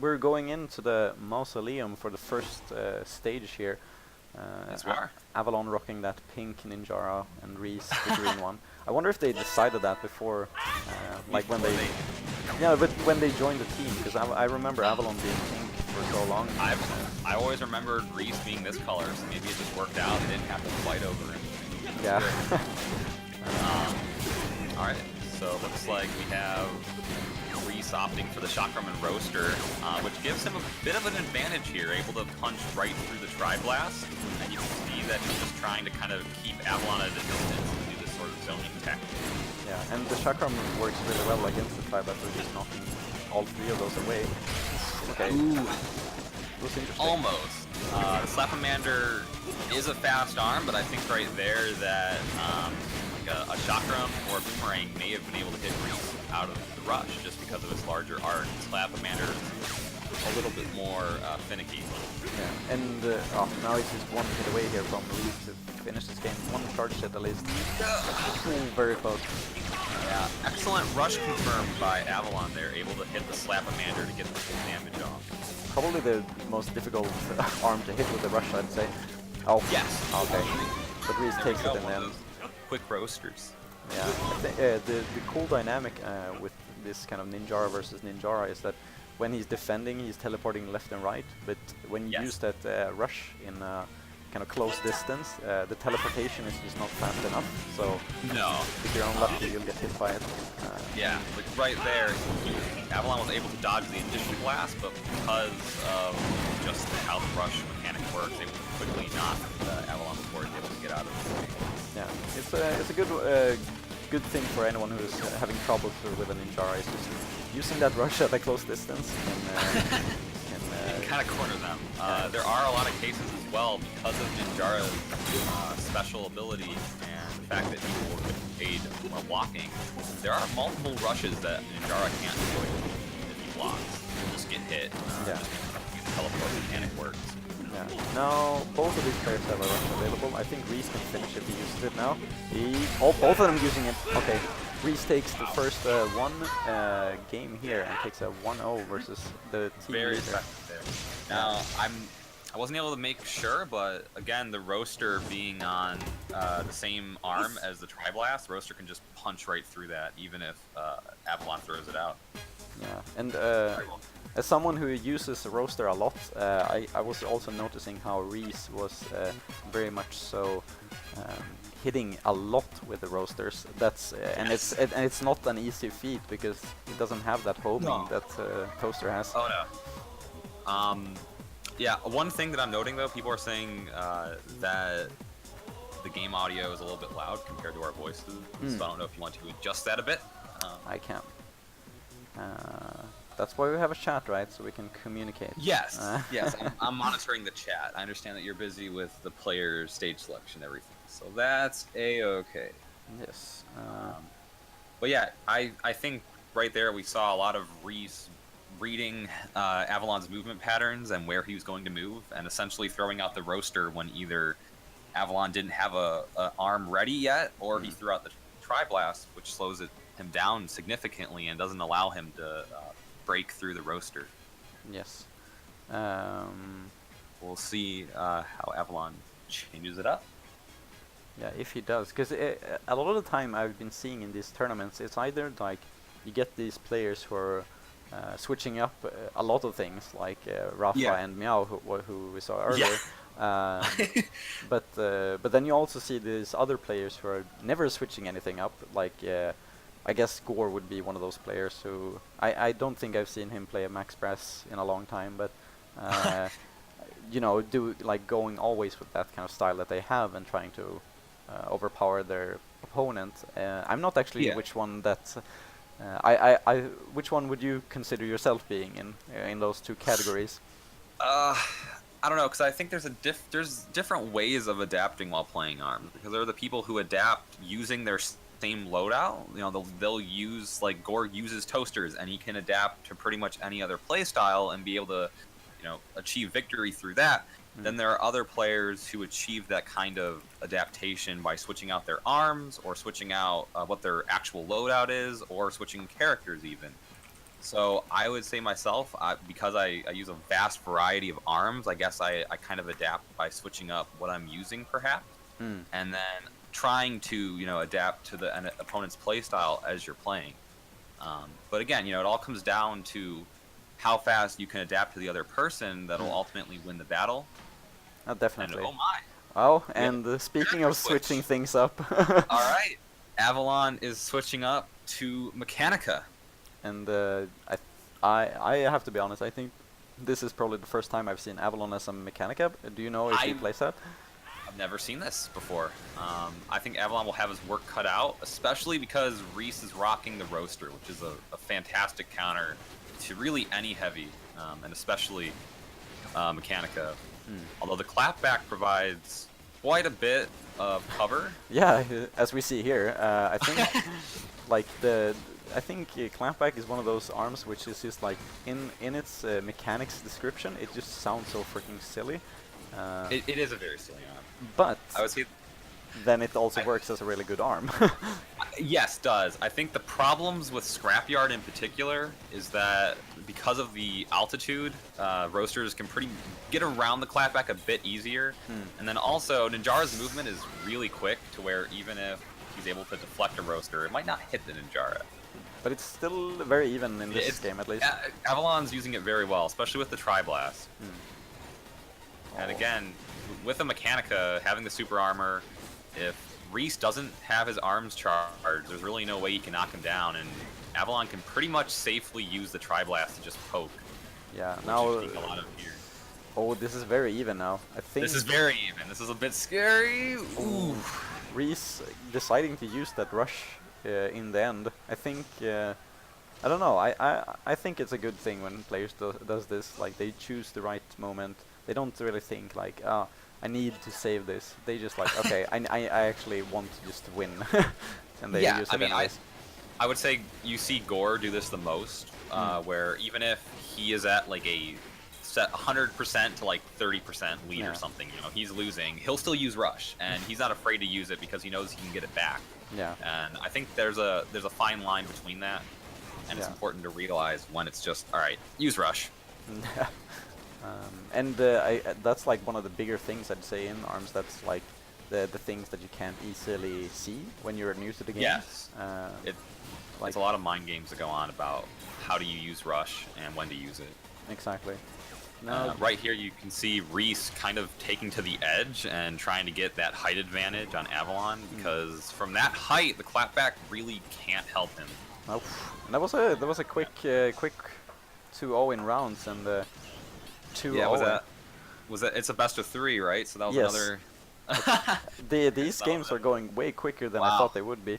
We're going into the mausoleum for the first stage here. Yes, we are. Avalon rocking that pink Ninjara and Reese the green one. I wonder if they decided that before, like when they, yeah, but when they joined the team, because I remember Avalon being pink for so long. I always remembered Reese being this color, so maybe it just worked out. They didn't have to fight over it. Yeah. All right, so it looks like we have Reese opting for the Chakram and Roaster, which gives him a bit of an advantage here, able to punch right through the Tri-Blast, and you can see that he's just trying to kind of keep Avalon at a distance and do this sort of zoning tactic. Yeah, and the Chakram works really well against the Tri-Blast, just knocking all three of those away. Okay. Ooh. Almost. The Slapamander is a fast arm, but I think right there that like a Chakram or a Boomerang may have been able to hit Reese out of the rush just because of his larger arc. Slapamander is a little bit more finicky. Yeah, and now he's just one hit away here from Reese to finish this game. One charge hit at least. Ooh, very close. Yeah, excellent rush confirmed by Avalon there, able to hit the Slapamander to get the full damage off. Probably the most difficult arm to hit with the rush, I'd say. Oh, yes. Okay. But Reese takes it in the end. Quick roasters. Yeah, the cool dynamic with this kind of Ninjara versus Ninjara is that when he's defending, he's teleporting left and right, but when you use that rush in kind of close distance, the teleportation is just not fast enough, so if you're unlucky, you'll get hit by it. Yeah, like right there, Avalon was able to dodge the initial blast, but because of just how the rush mechanic works, able to quickly knock Avalon before he's able to get out of it. Yeah, it's a good thing for anyone who's having troubles with a Ninjara, is just using that rush at a close distance and kind of corner them. There are a lot of cases as well because of Ninjara's special ability and the fact that he will aid while blocking. There are multiple rushes that Ninjara can't avoid if he blocks. He'll just get hit just because the teleport mechanic works. Yeah. Now both of these players have a rush available. I think Reese can finish if he uses it now. Both of them using it. Okay. Reese takes the first one game here and takes a 1-0 versus the team Very leader. effective there. Now I wasn't able to make sure, but again, the Roaster being on the same arm as the Tri-Blast, Roaster can just punch right through that, even if Avalon throws it out. Yeah, and as someone who uses Roaster a lot, I was also noticing how Reese was very much so hitting a lot with the Roasters. That's and it's not an easy feat because it doesn't have that homing that Toaster has. Oh no. Yeah, one thing that I'm noting though, people are saying that the game audio is a little bit loud compared to our voices, so I don't know if you want to adjust that a bit. I can. That's why we have a chat, right? So we can communicate. Yes, yes. I'm monitoring the chat. I understand that you're busy with the player stage selection and everything, so that's a-okay. Yes. But yeah, I think right there we saw a lot of Reese reading Avalon's movement patterns and where he was going to move, and essentially throwing out the Roaster when either Avalon didn't have a arm ready yet, or he threw out the Tri-Blast, which slows him down significantly and doesn't allow him to break through the Roaster. Yes. We'll see how Avalon changes it up. Yeah, if he does, because a lot of the time I've been seeing in these tournaments, it's either like you get these players who are switching up a lot of things, like Rafa and Meow, who we saw earlier. But then you also see these other players who are never switching anything up, like I guess Gore would be one of those players who I don't think I've seen him play a max press in a long time, but you know, do like going always with that kind of style that they have and trying to overpower their opponent. I'm not actually which one that which one would you consider yourself being in those two categories? I don't know, because I think there's different ways of adapting while playing ARMS, because there are the people who adapt using their same loadout. You know, they'll use, like Gore uses toasters, and he can adapt to pretty much any other playstyle and be able to, you know, achieve victory through that. Then there are other players who achieve that kind of adaptation by switching out their arms, or switching out what their actual loadout is, or switching characters even. So I would say myself, because I use a vast variety of arms, I guess I kind of adapt by switching up what I'm using, perhaps, Hmm. and then trying to adapt to the opponent's playstyle as you're playing. But again, it all comes down to how fast you can adapt to the other person that'll ultimately win the battle. And Definitely. oh my, Oh, we have and a speaking character of switching switch. things up, All right, Avalon is switching up to Mechanica. and I have to be honest. I think this is probably the first time I've seen Avalon as a Mechanica. Do you know if he I plays that? I've never seen this before. I think Avalon will have his work cut out, especially because Reese is rocking the Roaster, which is a fantastic counter to really any heavy, and especially Mechanica. Although the clapback provides quite a bit of cover. Yeah, as we see here, I think like I think clampback is one of those arms which is just like in its mechanics description, it just sounds so freaking silly. It is a very silly arm. But I would say then it also works as a really good arm. yes, does. I think the problems with Scrapyard in particular is that because of the altitude, roasters can get around the clapback a bit easier. And then also, Ninjara's movement is really quick to where even if he's able to deflect a roaster, it might not hit the Ninjara. But it's still very even in this game, at least. Avalon's using it very well, especially with the Tri-Blast. And Oh. again, with a Mechanica, having the super armor, if Reese doesn't have his arms charged, there's really no way he can knock him down, and Avalon can pretty much safely use the Tri-Blast to just poke. Yeah, which now... you're seeing a lot of here. Oh, this is very even now. I think... This is very even. This is a bit scary. Ooh. Reese deciding to use that rush in the end. I think... I don't know. I think it's a good thing when players does this. Like, they choose the right moment. They don't really think like, ah, I need to save this. They just like, okay, I actually want to just win, and they use it anyways. I would say you see Gore do this the most, where even if he is at like a set 100% to like 30% lead or something, he's losing, he'll still use Rush, and he's not afraid to use it because he knows he can get it back. Yeah. And I think there's a fine line between that, and it's important to realize when it's just, all right, use Rush. And that's like one of the bigger things I'd say in ARMS. That's like the things that you can't easily see when you're new to the game. Yes. It's a lot of mind games that go on about how do you use Rush and when to use it. Exactly. Right here you can see Reese kind of taking to the edge and trying to get that height advantage on Avalon, because from that height the clapback really can't help him. Oh, and that was a quick 2-0 in rounds, and 2-0. Yeah, was that it's a best of 3, right? So that was another. These games are going way quicker than I thought they would be.